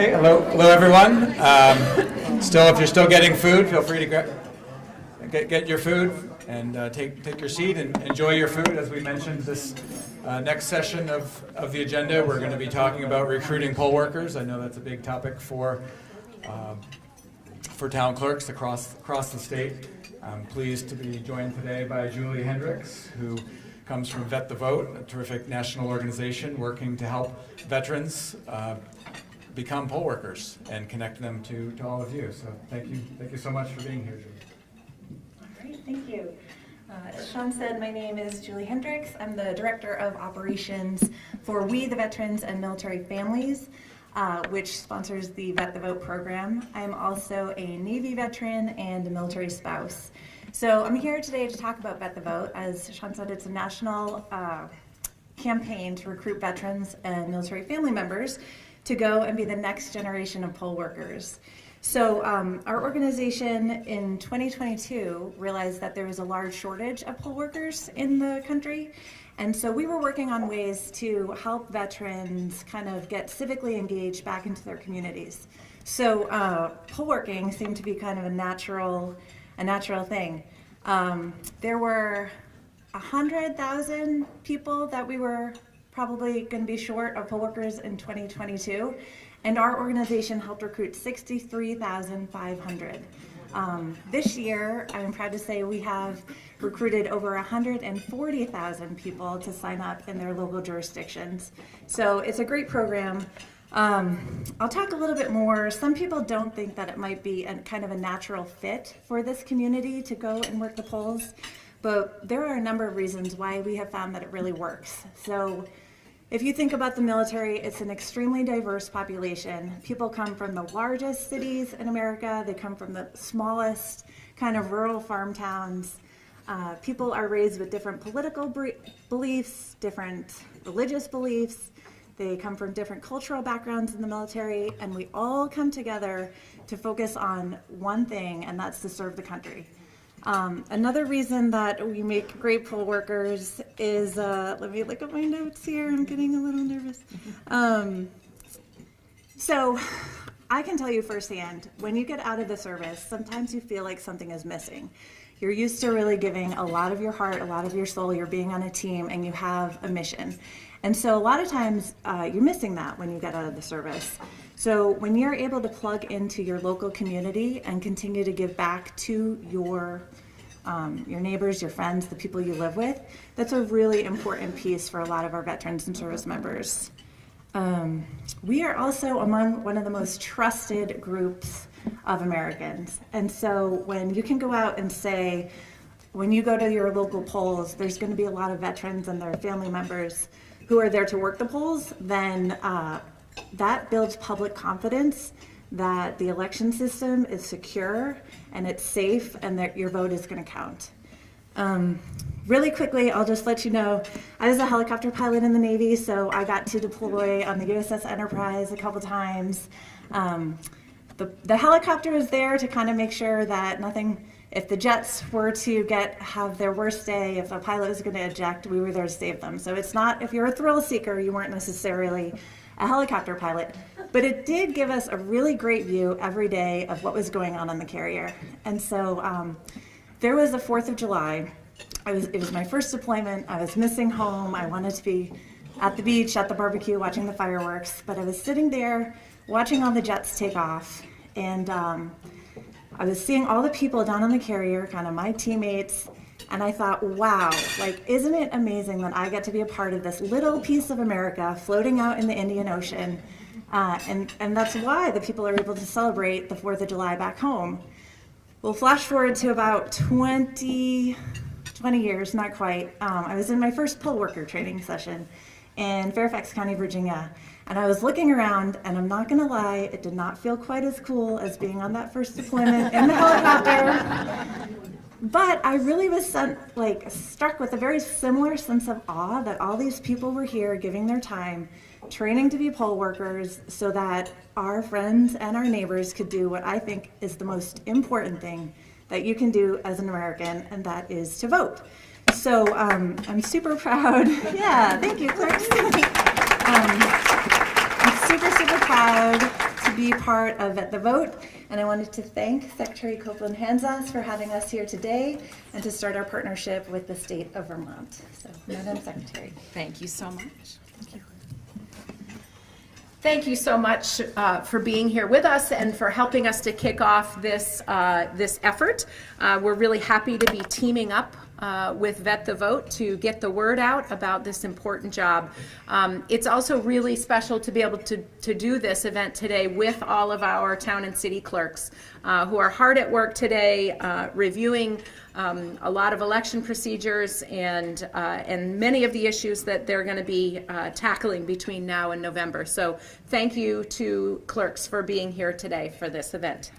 Okay, hello everyone. If you're still getting food, feel free to get your food and take your seat and enjoy your food. As we mentioned, this next session of the agenda, we're going to be talking about recruiting poll workers. I know that's a big topic for town clerks across the state. I'm pleased to be joined today by Julie Hendricks, who comes from Vet the Vote, a terrific national organization working to help veterans become poll workers and connect them to all of you. So thank you so much for being here, Julie. All right, thank you. As Sean said, my name is Julie Hendricks. I'm the Director of Operations for We the Veterans and Military Families, which sponsors the Vet the Vote program. I'm also a Navy veteran and a military spouse. So I'm here today to talk about Vet the Vote. As Sean said, it's a national campaign to recruit veterans and military family members to go and be the next generation of poll workers. So our organization in 2022 realized that there was a large shortage of poll workers in the country. And so we were working on ways to help veterans kind of get civically engaged back into their communities. So poll working seemed to be kind of a natural thing. There were 100,000 people that we were probably going to be short of poll workers in 2022, and our organization helped recruit 63,500. This year, I'm proud to say we have recruited over 140,000 people to sign up in their local jurisdictions. So it's a great program. I'll talk a little bit more. Some people don't think that it might be kind of a natural fit for this community to go and work the polls, but there are a number of reasons why we have found that it really works. So if you think about the military, it's an extremely diverse population. People come from the largest cities in America. They come from the smallest kind of rural farm towns. People are raised with different political beliefs, different religious beliefs. They come from different cultural backgrounds in the military, and we all come together to focus on one thing, and that's to serve the country. Another reason that we make great poll workers is, let me look at my notes here, I'm getting a little nervous. So I can tell you firsthand, when you get out of the service, sometimes you feel like something is missing. You're used to really giving a lot of your heart, a lot of your soul, you're being on a team, and you have a mission. And so a lot of times you're missing that when you get out of the service. So when you're able to plug into your local community and continue to give back to your neighbors, your friends, the people you live with, that's a really important piece for a lot of our veterans and service members. We are also among one of the most trusted groups of Americans. And so when you can go out and say, when you go to your local polls, there's going to be a lot of veterans and their family members who are there to work the polls, then that builds public confidence that the election system is secure and it's safe and that your vote is going to count. Really quickly, I'll just let you know, I was a helicopter pilot in the Navy, so I got to deploy on the USS Enterprise a couple times. The helicopter is there to kind of make sure that if the jets were to have their worst day, if a pilot was going to eject, we were there to save them. So it's not, if you're a thrill seeker, you weren't necessarily a helicopter pilot. But it did give us a really great view every day of what was going on the carrier. And so there was the 4th of July. It was my first deployment. I was missing home. I wanted to be at the beach, at the barbecue, watching the fireworks. But I was sitting there watching all the jets take off. And I was seeing all the people down on the carrier, kind of my teammates, and I thought, wow, isn't it amazing that I get to be a part of this little piece of America floating out in the Indian Ocean? And that's why the people are able to celebrate the 4th of July back home. Well, flash forward to about 20 years, not quite. I was in my first poll worker training session in Fairfax County, Virginia. And I was looking around, and I'm not going to lie, it did not feel quite as cool as being on that first deployment in the helicopter. But I really was struck with a very similar sense of awe that all these people were here giving their time, training to be poll workers so that our friends and our neighbors could do what I think is the most important thing that you can do as an American, and that is to vote. So I'm super proud. Yeah, thank you, clerks. I'm super proud to be part of Vet the Vote, and I wanted to thank Secretary Copeland Hanzas for having us here today and to start our partnership with the state of Vermont. So, Madam Secretary. Thank you so much. Thank you so much for being here with us and for helping us to kick off this effort. We're really happy to be teaming up with Vet the Vote to get the word out about this important job. It's also really special to be able to do this event today with all of our town and city clerks who are hard at work today reviewing a lot of election procedures and many of the issues that they're going to be tackling between now and November. So thank you to clerks for being here today for this event.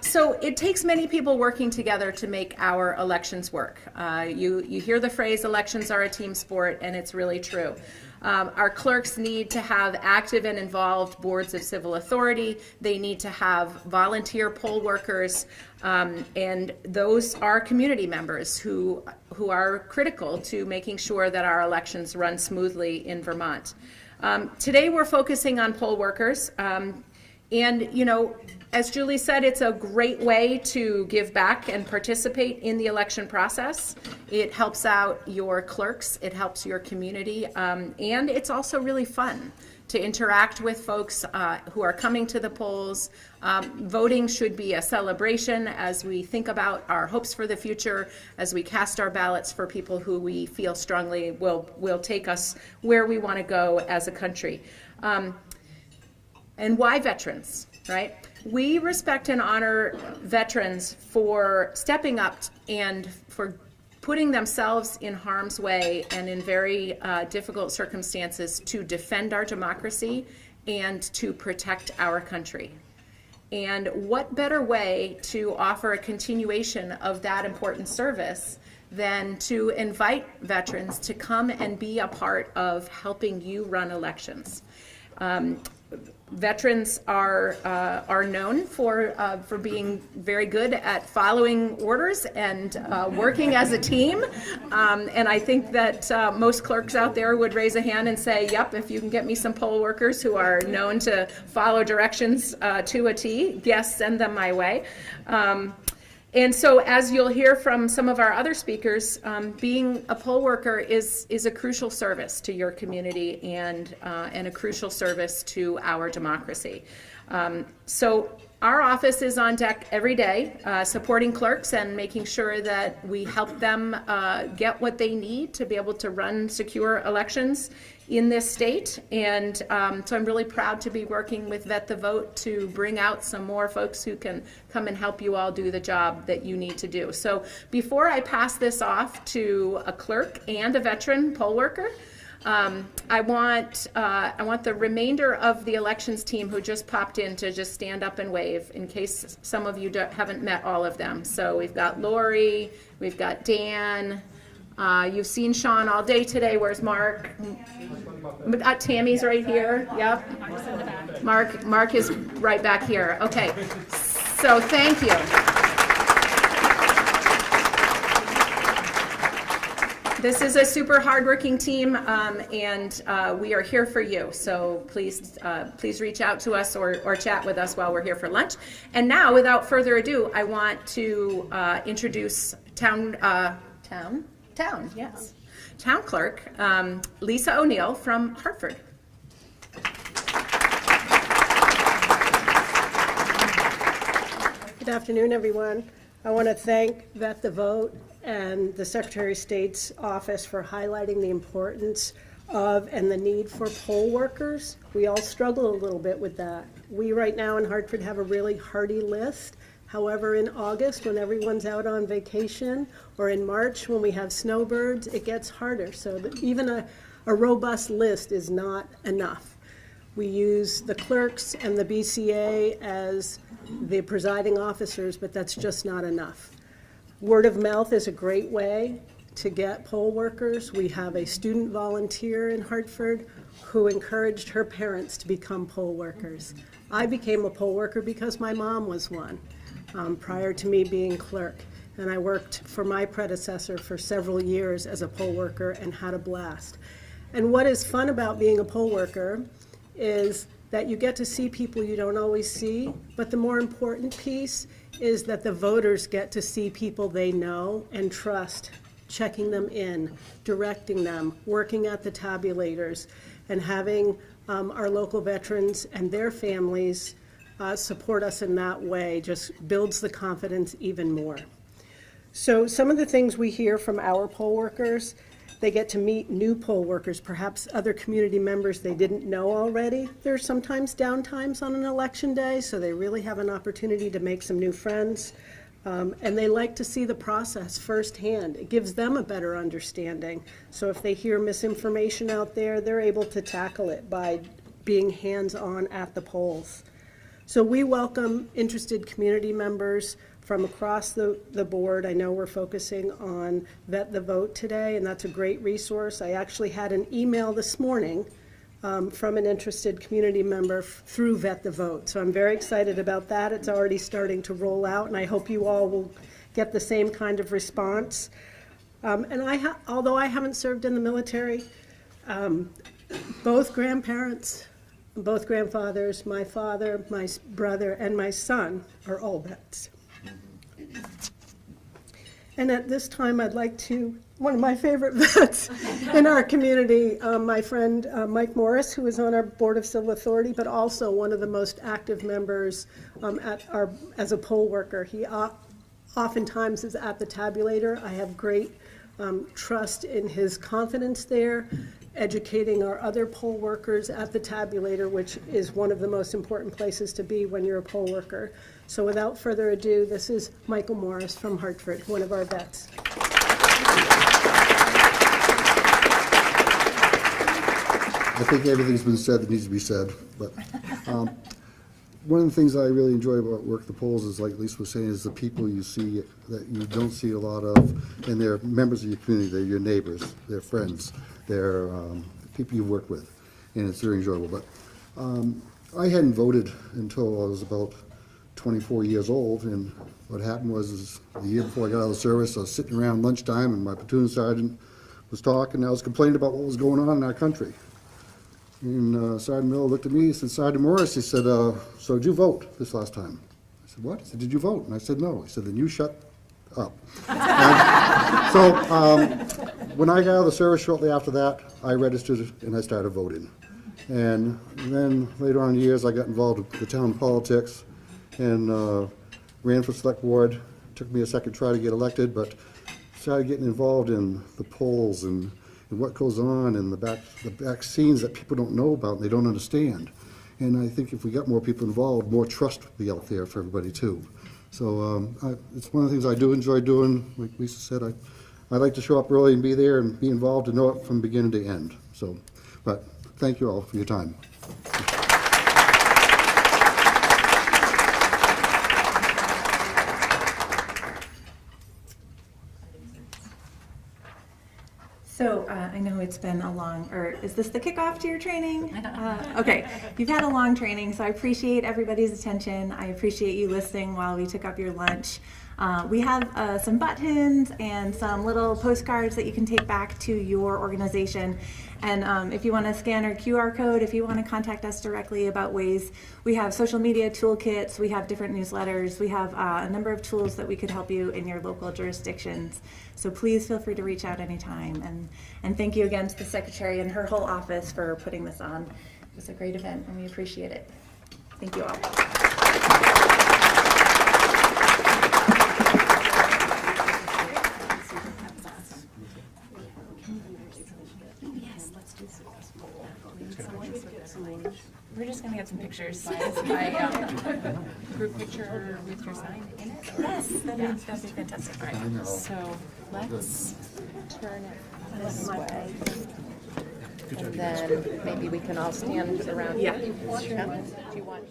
So it takes many people working together to make our elections work. You hear the phrase, elections are a team sport, and it's really true. Our clerks need to have active and involved boards of civil authority. They need to have volunteer poll workers, and those are community members who are critical to making sure that our elections run smoothly in Vermont. Today we're focusing on poll workers. And, you know, as Julie said, it's a great way to give back and participate in the election process. It helps out your clerks, it helps your community, and it's also really fun to interact with folks who are coming to the polls. Voting should be a celebration as we think about our hopes for the future, as we cast our ballots for people who we feel strongly will take us where we want to go as a country. And why veterans, right? We respect and honor veterans for stepping up and for putting themselves in harm's way and in very difficult circumstances to defend our democracy and to protect our country. And what better way to offer a continuation of that important service than to invite veterans to come and be a part of helping you run elections. Veterans are known for being very good at following orders and working as a team. And I think that most clerks out there would raise a hand and say, yep, if you can get me some poll workers who are known to follow directions to a T, yes, send them my way. And so, as you'll hear from some of our other speakers, being a poll worker is a crucial service to your community and a crucial service to our democracy. So our office is on deck every day, supporting clerks and making sure that we help them get what they need to be able to run secure elections in this state. And so I'm really proud to be working with Vet the Vote to bring out some more folks who can come and help you all do the job that you need to do. So before I pass this off to a clerk and a veteran poll worker, I want the remainder of the elections team who just popped in to just stand up and wave in case some of you haven't met all of them. So we've got Lori, we've got Dan, you've seen Sean all day today. Where's Mark? Tammy's right here. Yep. Mark is right back here. Okay. So thank you. This is a super hardworking team, and we are here for you. So please reach out to us or chat with us while we're here for lunch. And now, without further ado, I want to introduce Town Clerk Lisa O'Neill from Hartford. Good afternoon, everyone. I want to thank Vet the Vote and the Secretary of State's office for highlighting the importance of and the need for poll workers. We all struggle a little bit with that. We right now in Hartford have a really hearty list. However, in August, when everyone's out on vacation, or in March when we have snowbirds, it gets harder. So that even a robust list is not enough. We use the clerks and the BCA as the presiding officers, but that's just not enough. Word of mouth is a great way to get poll workers. We have a student volunteer in Hartford who encouraged her parents to become poll workers. I became a poll worker because my mom was one prior to me being clerk. And I worked for my predecessor for several years as a poll worker and had a blast. And what is fun about being a poll worker is that you get to see people you don't always see, but the more important piece is that the voters get to see people they know and trust, checking them in, directing them, working at the tabulators, and having our local veterans and their families support us in that way just builds the confidence even more. So some of the things we hear from our poll workers, they get to meet new poll workers, perhaps other community members they didn't know already. There's sometimes downtimes on an election day, so they really have an opportunity to make some new friends. And they like to see the process firsthand. It gives them a better understanding. So if they hear misinformation out there, they're able to tackle it by being hands-on at the polls. So we welcome interested community members from across the board. I know we're focusing on Vet the Vote today, and that's a great resource. I actually had an email this morning from an interested community member through Vet the Vote. So I'm very excited about that. It's already starting to roll out, and I hope you all will get the same kind of response. And although I haven't served in the military, both grandparents, both grandfathers, my father, my brother, and my son are all vets. And at this time, I'd like to, one of my favorite vets in our community, my friend Mike Morris, who is on our Board of Civil Authority, but also one of the most active members as a poll worker. He oftentimes is at the tabulator. I have great trust in his confidence there, educating our other poll workers at the tabulator, which is one of the most important places to be when you're a poll worker. So without further ado, this is Michael Morris from Hartford, one of our vets. I think everything's been said that needs to be said, but one of the things I really enjoy about work the polls is, like Lisa was saying, is the people you see that you don't see a lot of, and they're members of your community, they're your neighbors, they're friends, they're people you work with, and it's very enjoyable. But I hadn't voted until I was about 24 years old, and what happened was the year before I got out of the service, I was sitting around lunchtime, and my platoon sergeant was talking, and I was complaining about what was going on in our country. And Sergeant Miller looked at me, he said, Sergeant Morris, he said, so did you vote this last time? I said, what? He said, did you vote? And I said, no. He said, then you shut up. So when I got out of the service shortly after that, I registered and I started voting. And then later on in the years, I got involved with the town politics and ran for select board. It took me a second try to get elected, but started getting involved in the polls and what goes on in the back scenes that people don't know about and they don't understand. And I think if we got more people involved, more trust would be out there for everybody too. So it's one of the things I do enjoy doing. Like Lisa said, I like to show up early and be there and be involved and know it from beginning to end. So, but thank you all for your time. So I know it's been a long, or is this the kickoff to your training? Okay, you've had a long training, so I appreciate everybody's attention. I appreciate you listening while we took up your lunch. We have some buttons and some little postcards that you can take back to your organization. And if you want to scan our QR code, if you want to contact us directly about ways, we have social media toolkits, we have different newsletters, we have a number of tools that we could help you in your local jurisdictions. So please feel free to reach out anytime. And thank you again to the Secretary and her whole office for putting this on. It was a great event and we appreciate it. Thank you all. We're just gonna get some pictures. Group picture with your sign in it? Yes, that'd be fantastic. All right, so let's turn it this way. And then maybe we can all stand around. Yeah. If you want.